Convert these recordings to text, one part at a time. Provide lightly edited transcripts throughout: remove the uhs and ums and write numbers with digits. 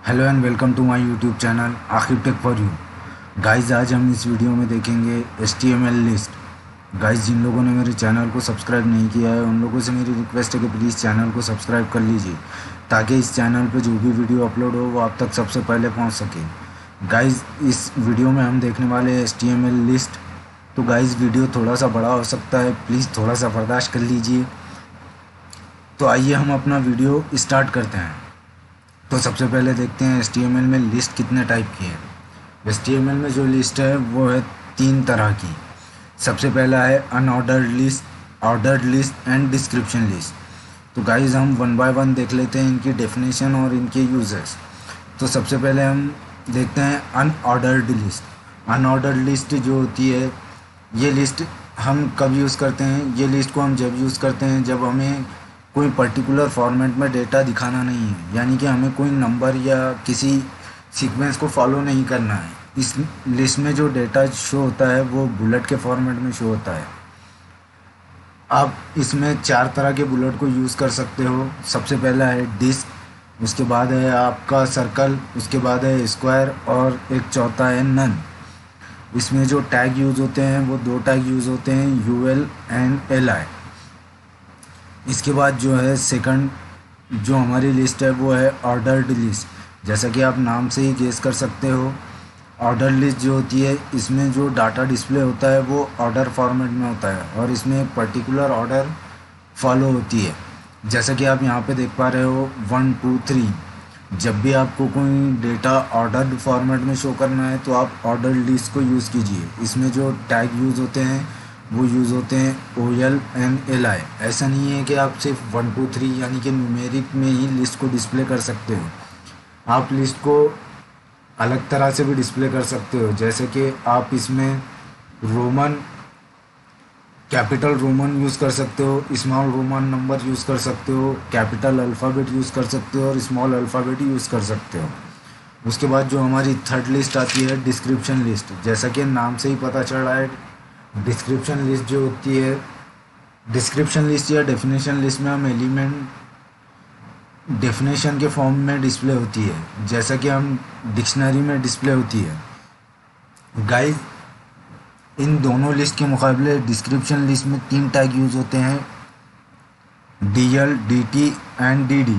Hello and welcome to my YouTube channel Aakhir tech for you. Guys, आज हम इस video में देखेंगे HTML लिस्ट। गाइस, जिन लोगों ने मेरे चैनल को सब्सक्राइब नहीं किया है उन लोगों से मेरी रिक्वेस्ट है कि प्लीज़ चैनल को सब्सक्राइब कर लीजिए ताकि इस चैनल पे जो भी वीडियो अपलोड हो वो आप तक सबसे पहले पहुंच सके। गाइस, इस वीडियो में हम देखने वाले हैं HTML लिस्ट। तो गाइस, वीडियो थोड़ा सा बड़ा हो सकता है, प्लीज़ थोड़ा सा बर्दाश्त कर लीजिए। तो आइए हम अपना वीडियो स्टार्ट करते हैं। तो सबसे पहले देखते हैं HTML में लिस्ट कितने टाइप की है। HTML में जो लिस्ट है वो है 3 तरह की। सबसे पहला है unordered list, ordered list and description list. तो गाइस, हम वन बाय वन देख लेते हैं इनकी डेफिनेशन और इनके यूजर्स। तो सबसे पहले हम देखते हैं अनऑर्डर्ड लिस्ट। अनऑर्डर्ड लिस्ट जो होती है, ये लिस्ट हम कब यूज़ करते हैं? ये लिस्ट को हम जब यूज़ करते हैं जब हमें कोई पर्टिकुलर फॉर्मेट में डेटा दिखाना नहीं है, यानी कि हमें कोई नंबर या किसी सीक्वेंस को फॉलो नहीं करना है। इस लिस्ट में जो डेटा शो होता है वो बुलेट के फॉर्मेट में शो होता है। आप इसमें 4 तरह के बुलेट को यूज़ कर सकते हो। सबसे पहला है डिस्क, उसके बाद है आपका सर्कल, उसके बाद है स्क्वायर और एक चौथा है नन। इसमें जो टैग यूज़ होते हैं वो 2 टैग यूज़ होते हैं, UL एंड LI। इसके बाद जो है सेकंड जो हमारी लिस्ट है वो है ऑर्डर्ड लिस्ट। जैसा कि आप नाम से ही गेस कर सकते हो, ऑर्डर लिस्ट जो होती है इसमें जो डाटा डिस्प्ले होता है वो ऑर्डर फॉर्मेट में होता है और इसमें एक पर्टिकुलर ऑर्डर फॉलो होती है। जैसा कि आप यहाँ पे देख पा रहे हो 1 2 3। जब भी आपको कोई डेटा ऑर्डर्ड फॉर्मेट में शो करना है तो आप ऑर्डर लिस्ट को यूज़ कीजिए। इसमें जो टैग यूज़ होते हैं वो यूज़ होते हैं OL एंड LI। ऐसा नहीं है कि आप सिर्फ 1 2 3 यानी कि न्यूमेरिक में ही लिस्ट को डिस्प्ले कर सकते हो। आप लिस्ट को अलग तरह से भी डिस्प्ले कर सकते हो, जैसे कि आप इसमें रोमन, कैपिटल रोमन यूज़ कर सकते हो, स्मॉल रोमन नंबर यूज़ कर सकते हो, कैपिटल अल्फ़ाबेट यूज़ कर सकते हो और स्मॉल अल्फ़ाबेट यूज़ कर सकते हो। उसके बाद जो हमारी थर्ड लिस्ट आती है डिस्क्रिप्शन लिस्ट। जैसा कि नाम से ही पता चल रहा है, डिस्क्रिप्शन लिस्ट जो होती है, डिस्क्रिप्शन लिस्ट या डेफिनेशन लिस्ट में हम एलिमेंट डेफिनेशन के फॉर्म में डिस्प्ले होती है, जैसा कि हम डिक्शनरी में डिस्प्ले होती है। गाइस, इन दोनों लिस्ट के मुकाबले डिस्क्रिप्शन लिस्ट में 3 टैग यूज़ होते हैं, DL, DT and DD।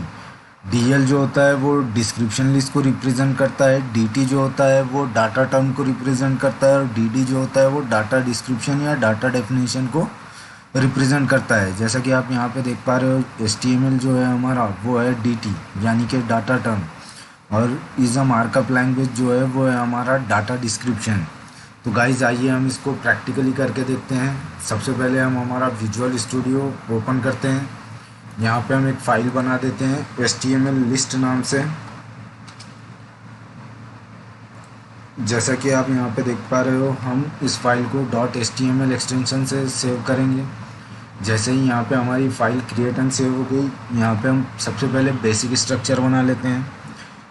DL जो होता है वो डिस्क्रिप्शन लिस्ट को रिप्रेजेंट करता है, DT जो होता है वो डाटा टर्म को रिप्रेजेंट करता है और DD जो होता है वो डाटा डिस्क्रिप्शन या डाटा डेफिनेशन को रिप्रेजेंट करता है। जैसा कि आप यहाँ पे देख पा रहे हो, HTML जो है हमारा वो है DT यानी कि डाटा टर्म, और इज़ अ मार्कअप लैंग्वेज जो है वो है हमारा डाटा डिस्क्रिप्शन। तो गाइज, आइए हम इसको प्रैक्टिकली करके देखते हैं। सबसे पहले हम हमारा विजुअल स्टूडियो ओपन करते हैं। यहाँ पे हम एक फ़ाइल बना देते हैं HTML लिस्ट नाम से। जैसा कि आप यहाँ पे देख पा रहे हो, हम इस फाइल को .html एक्सटेंशन से सेव करेंगे। जैसे ही यहाँ पे हमारी फ़ाइल क्रिएट एंड सेव हो गई, यहाँ पे हम सबसे पहले बेसिक स्ट्रक्चर बना लेते हैं।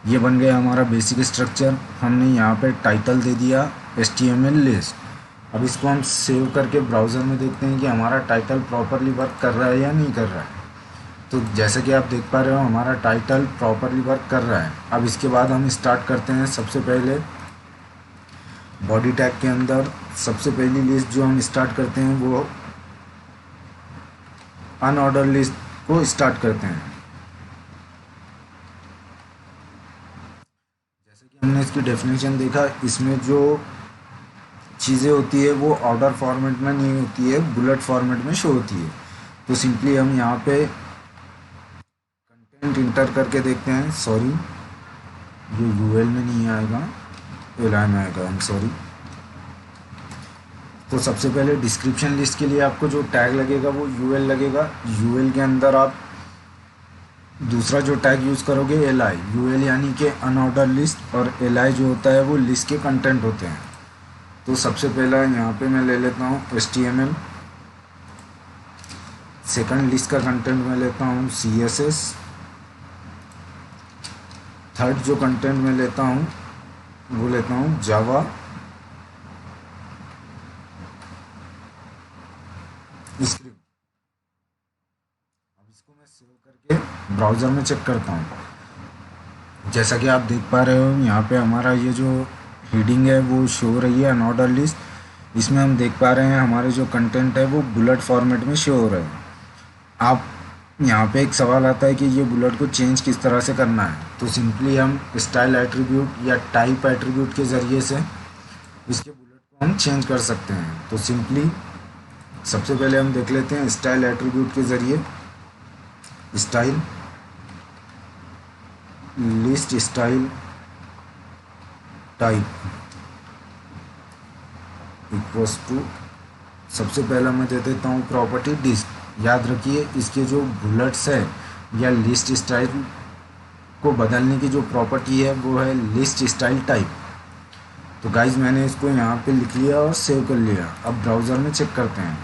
ये बन गया हमारा बेसिक स्ट्रक्चर। हमने यहाँ पे टाइटल दे दिया HTML लिस्ट। अब इसको हम सेव करके ब्राउज़र में देखते हैं कि हमारा टाइटल प्रॉपरली वर्क कर रहा है या नहीं कर रहा है। तो जैसे कि आप देख पा रहे हो, हमारा टाइटल प्रॉपरली वर्क कर रहा है। अब इसके बाद हम स्टार्ट करते हैं। सबसे पहले बॉडी टैग के अंदर सबसे पहली लिस्ट जो हम स्टार्ट करते हैं वो अनऑर्डर लिस्ट को स्टार्ट करते हैं। जैसे कि हमने इसकी डेफिनेशन देखा, इसमें जो चीज़ें होती है वो ऑर्डर फॉर्मेट में नहीं होती है, बुलेट फॉर्मेट में शो होती है। तो सिंपली हम यहाँ पे कंटेंट इंटर करके देखते हैं। सॉरी, ये UL में नहीं आएगा, LI में आएगा, आई एम सॉरी। तो सबसे पहले डिस्क्रिप्शन लिस्ट के लिए आपको जो टैग लगेगा वो UL लगेगा। UL के अंदर आप दूसरा जो टैग यूज़ करोगे LI। UL यानी कि अनऑर्डर लिस्ट और LI जो होता है वो लिस्ट के कंटेंट होते हैं। तो सबसे पहला यहाँ पे मैं ले लेता हूँ HTML। सेकंड लिस्ट का कंटेंट मैं लेता हूँ CSS। थर्ड जो कंटेंट मैं लेता हूँ वो लेता हूँ जावा स्क्रिप्ट। अब इसको मैं सेव करके ब्राउज़र में चेक करता हूँ। जैसा कि आप देख पा रहे हो यहाँ पे हमारा ये जो हेडिंग है वो शो हो रही है अनऑर्डर लिस्ट। इसमें हम देख पा रहे हैं हमारे जो कंटेंट है वो बुलेट फॉर्मेट में शो हो रहा है। आप यहाँ पे एक सवाल आता है कि ये बुलेट को चेंज किस तरह से करना है, तो सिंपली हम स्टाइल एट्रीब्यूट या टाइप एट्रीब्यूट के ज़रिए से इसके बुलेट को हम चेंज कर सकते हैं। तो सिंपली सबसे पहले हम देख लेते हैं स्टाइल एट्रीब्यूट के ज़रिए style list style type equals to, सबसे पहला मैं दे देता हूँ प्रॉपर्टी डिस्क। याद रखिए इसके जो बुलेट्स है या लिस्ट स्टाइल को बदलने की जो प्रॉपर्टी है वो है लिस्ट स्टाइल टाइप। तो गाइज मैंने इसको यहाँ पे लिख लिया और सेव कर लिया। अब ब्राउज़र में चेक करते हैं,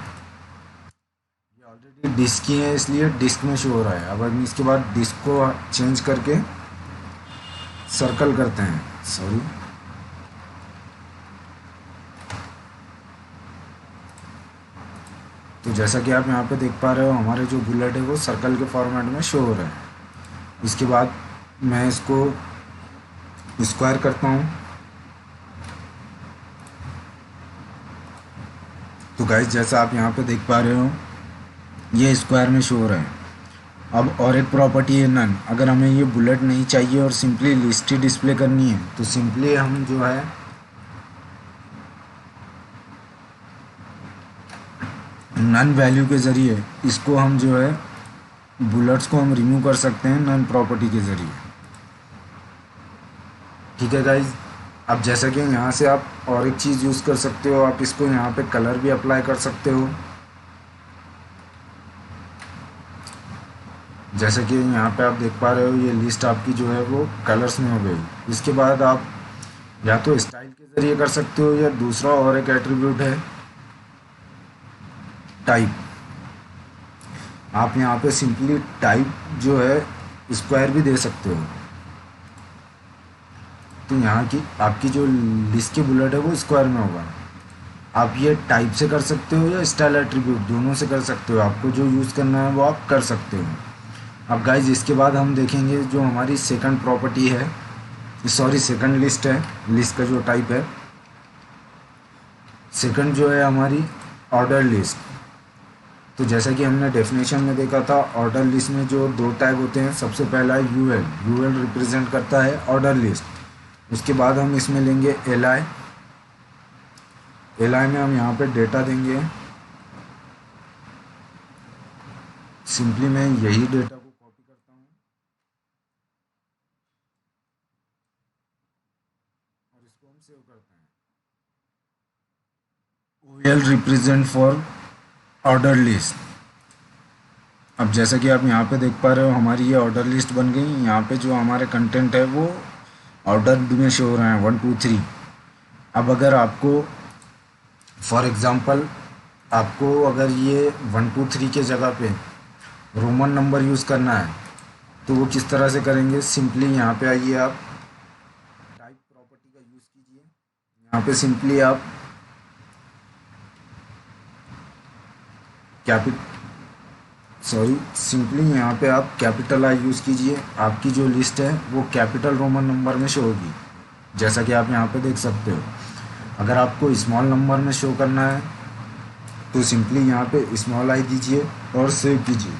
ये ऑलरेडी डिस्क ही है इसलिए डिस्क में शो हो रहा है। अब हम इसके बाद डिस्क को चेंज करके सर्कल करते हैं, सॉरी तो जैसा कि आप यहाँ पे देख पा रहे हो हमारे जो बुलेट है वो सर्कल के फॉर्मेट में शो हो रहा है। इसके बाद मैं इसको स्क्वायर करता हूँ। तो गाइस जैसा आप यहाँ पे देख पा रहे हो ये स्क्वायर में शो हो रहा है। अब और एक प्रॉपर्टी है नन। अगर हमें ये बुलेट नहीं चाहिए और सिंपली लिस्ट ही डिस्प्ले करनी है तो सिंपली हम जो है नन वैल्यू के ज़रिए इसको हम जो है बुलेट्स को हम रिमूव कर सकते हैं नन प्रॉपर्टी के ज़रिए। ठीक है गाइज। अब जैसा कि यहाँ से आप और एक चीज़ यूज़ कर सकते हो, आप इसको यहाँ पे कलर भी अप्लाई कर सकते हो। जैसे कि यहाँ पे आप देख पा रहे हो ये लिस्ट आपकी जो है वो कलर्स में हो गई। इसके बाद आप या तो स्टाइल के ज़रिए कर सकते हो या दूसरा और एक एट्रीब्यूट है टाइप। आप यहाँ पे सिंपली टाइप जो है स्क्वायर भी दे सकते हो। तो यहाँ की आपकी जो लिस्ट की बुलेट है वो स्क्वायर में होगा। आप ये टाइप से कर सकते हो या स्टाइल एट्रीब्यूट दोनों से कर सकते हो। आपको जो यूज़ करना है वो आप कर सकते हो। अब गाइज इसके बाद हम देखेंगे जो हमारी सेकंड प्रॉपर्टी है, सॉरी सेकंड लिस्ट है, लिस्ट का जो टाइप है सेकंड जो है हमारी ऑर्डर लिस्ट। तो जैसा कि हमने डेफिनेशन में देखा था ऑर्डर लिस्ट में जो दो टैग होते हैं, सबसे पहला है यूएल। यूएल रिप्रेजेंट करता है ऑर्डर लिस्ट। उसके बाद हम इसमें लेंगे एलआई। एलआई में हम यहाँ पे डेटा देंगे। सिंपली मैं यही डेटा को कॉपी करता हूँ और इसको हम सेव करते हैं। OL represent for order list. अब जैसा कि आप यहाँ पे देख पा रहे हो हमारी ये ऑर्डर लिस्ट बन गई। यहाँ पे जो हमारे कंटेंट है वो ऑर्डर में शो हो रहे हैं 1 2 3। अब अगर आपको फॉर एग्ज़ाम्पल आपको अगर ये 1 2 3 के जगह पे रोमन नंबर यूज़ करना है तो वो किस तरह से करेंगे। सिंपली यहाँ पे आइए, आप टाइप प्रॉपर्टी का यूज़ कीजिए। यहाँ पे सिंपली आप सिंपली यहाँ पे आप कैपिटल आई यूज़ कीजिए। आपकी जो लिस्ट है वो कैपिटल रोमन नंबर में शो होगी, जैसा कि आप यहाँ पे देख सकते हो। अगर आपको स्मॉल नंबर में शो करना है तो सिंपली यहाँ पे स्मॉल आई दीजिए और सेव कीजिए।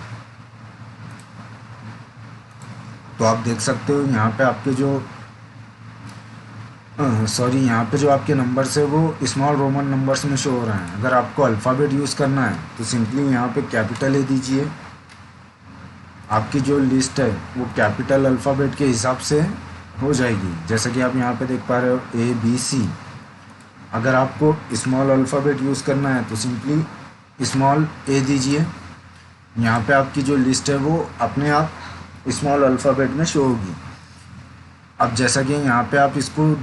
तो आप देख सकते हो यहाँ पे आपके जो यहाँ पे जो आपके नंबर्स है वो स्मॉल रोमन नंबर्स में शो हो रहे हैं। अगर आपको अल्फ़ाबेट यूज़ करना है तो सिंपली यहाँ पे कैपिटल ए दीजिए। आपकी जो लिस्ट है वो कैपिटल अल्फ़ाबेट के हिसाब से हो जाएगी, जैसा कि आप यहाँ पे देख पा रहे हो ABC। अगर आपको स्मॉल अल्फ़ाबेट यूज़ करना है तो सिंपली स्मॉल ए दीजिए। यहाँ पे आपकी जो लिस्ट है वो अपने आप स्मॉल अल्फ़ाबेट में शो होगी। अब जैसा कि यहाँ पे आप इसको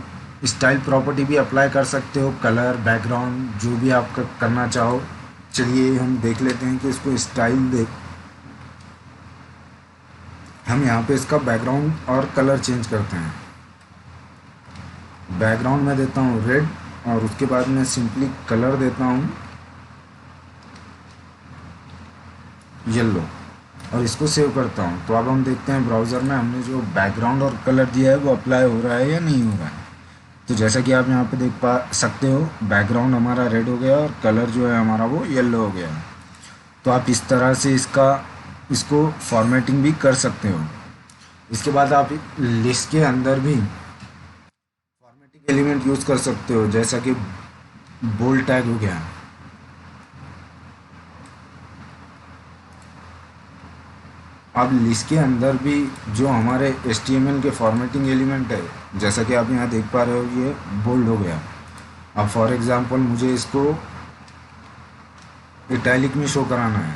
स्टाइल प्रॉपर्टी भी अप्लाई कर सकते हो, कलर, बैकग्राउंड, जो भी आप करना चाहो। चलिए हम देख लेते हैं कि इसको स्टाइल हम यहाँ पे इसका बैकग्राउंड और कलर चेंज करते हैं। बैकग्राउंड में देता हूँ रेड और उसके बाद मैं सिंपली कलर देता हूँ येलो। और इसको सेव करता हूँ। तो अब हम देखते हैं ब्राउज़र में हमने जो बैकग्राउंड और कलर दिया है वो अप्लाई हो रहा है या नहीं हो रहा है। तो जैसा कि आप यहाँ पे देख पा सकते हो, बैकग्राउंड हमारा रेड हो गया और कलर जो है हमारा वो येलो हो गया। तो आप इस तरह से इसको फॉर्मेटिंग भी कर सकते हो। इसके बाद आप लिस्ट के अंदर भी फॉर्मेटिंग एलिमेंट यूज़ कर सकते हो, जैसा कि बोल्ड टैग हो गया। अब लिस्ट के अंदर भी जो हमारे HTML के फॉर्मेटिंग एलिमेंट है, जैसा कि आप यहाँ देख पा रहे हो, ये बोल्ड हो गया। अब फॉर एग्जांपल मुझे इसको इटैलिक में शो कराना है,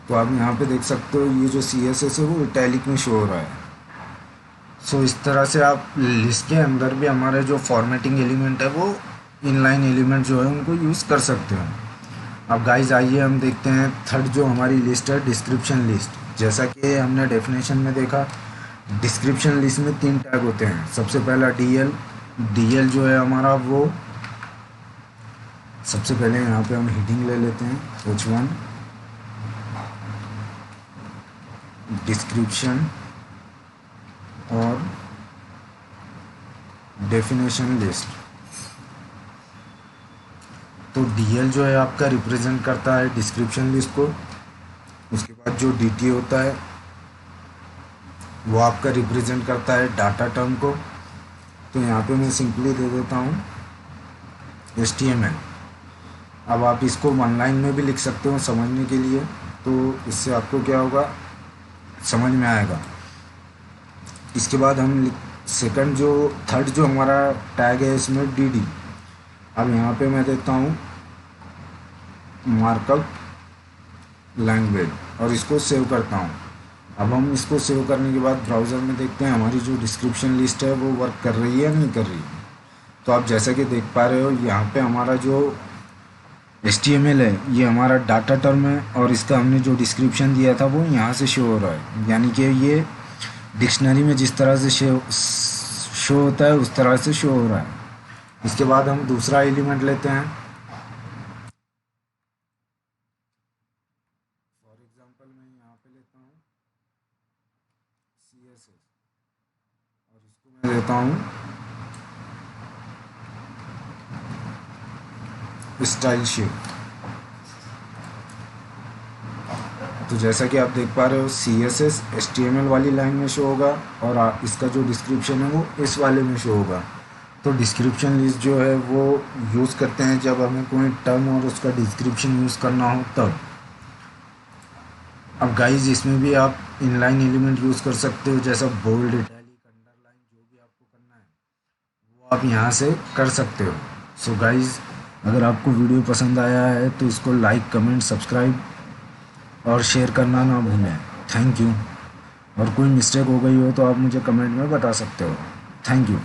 तो आप यहाँ पे देख सकते हो ये जो CSS है वो इटैलिक में शो हो रहा है। सो इस तरह से आप लिस्ट के अंदर भी हमारे जो फॉर्मेटिंग एलिमेंट है वो इनलाइन एलिमेंट जो है उनको यूज़ कर सकते हो। अब गाइस आइए हम देखते हैं थर्ड जो हमारी लिस्ट है, डिस्क्रिप्शन लिस्ट। जैसा कि हमने डेफिनेशन में देखा, डिस्क्रिप्शन लिस्ट में 3 टैग होते हैं। सबसे पहला DL जो है हमारा वो, सबसे पहले यहाँ पे हम हेडिंग ले लेते हैं H1 डिस्क्रिप्शन और डेफिनेशन लिस्ट। तो DL जो है आपका रिप्रेजेंट करता है डिस्क्रिप्शन लिस्ट को। उसके बाद जो DT होता है वो आपका रिप्रेजेंट करता है डाटा टर्म को। तो यहाँ पे मैं सिंपली दे देता हूँ HTML। अब आप इसको वन लाइन में भी लिख सकते हो समझने के लिए, तो इससे आपको क्या होगा, समझ में आएगा। इसके बाद हम थर्ड जो हमारा टैग है इसमें DD। अब यहाँ पे मैं देता हूँ मार्कअप लैंग्वेज और इसको सेव करता हूँ। अब हम इसको सेव करने के बाद ब्राउज़र में देखते हैं हमारी जो डिस्क्रिप्शन लिस्ट है वो वर्क कर रही है या नहीं कर रही है। तो आप जैसा कि देख पा रहे हो यहाँ पे हमारा जो HTML है ये हमारा डाटा टर्म है और इसका हमने जो डिस्क्रिप्शन दिया था वो यहाँ से शो हो रहा है, यानी कि ये डिक्शनरी में जिस तरह से शो होता है उस तरह से शो हो रहा है। इसके बाद हम दूसरा एलिमेंट लेते हैं। फॉर एग्जांपल मैं यहाँ पे लेता हूँ CSS और इसको मैं देता हूँ स्टाइल शेप। तो जैसा कि आप देख पा रहे हो CSS HTML वाली लाइन में शो होगा और इसका जो डिस्क्रिप्शन है वो इस वाले में शो होगा। तो डिस्क्रिप्शन लिस्ट जो है वो यूज़ करते हैं जब हमें कोई टर्म और उसका डिस्क्रिप्शन यूज़ करना हो तब। अब गाइस इसमें भी आप इनलाइन एलिमेंट यूज़ कर सकते हो, जैसा बोल्ड, इटैलिक, अंडरलाइन, जो भी आपको करना है वो आप यहाँ से कर सकते हो। सो गाइस अगर आपको वीडियो पसंद आया है तो इसको लाइक, कमेंट, सब्सक्राइब और शेयर करना ना भूलें। Thank you. और कोई मिस्टेक हो गई हो तो आप मुझे कमेंट में बता सकते हो। Thank you.